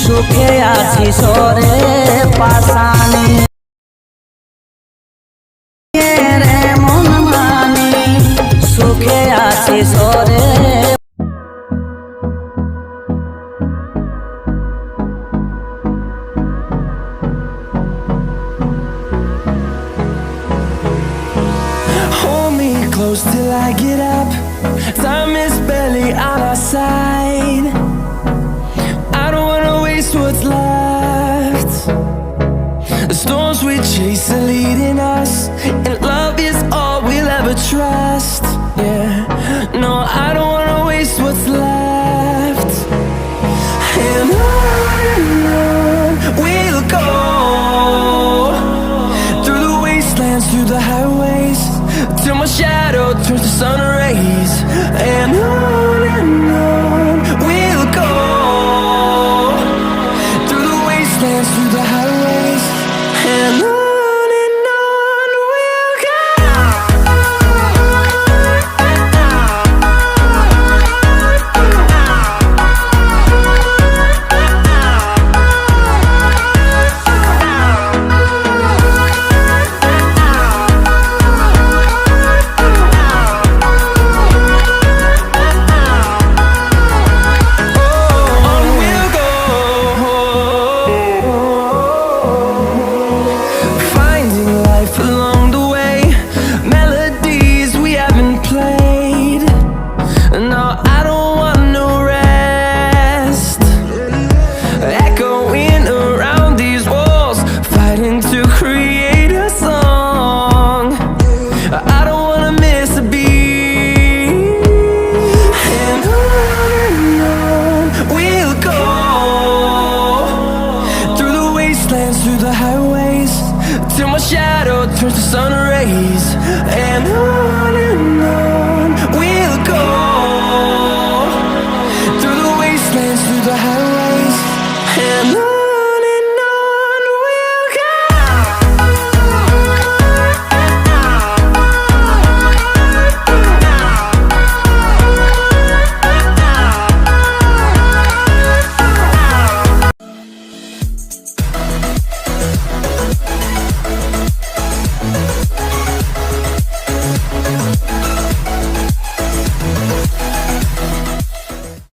সুখে আছি সরে পাশানি রে মন মানি সুখে আছি সরে Hold me close till I get up. Time is barely on our side. I don't wanna waste what's left. The storms we chase are leading us, and love is all we'll ever trust.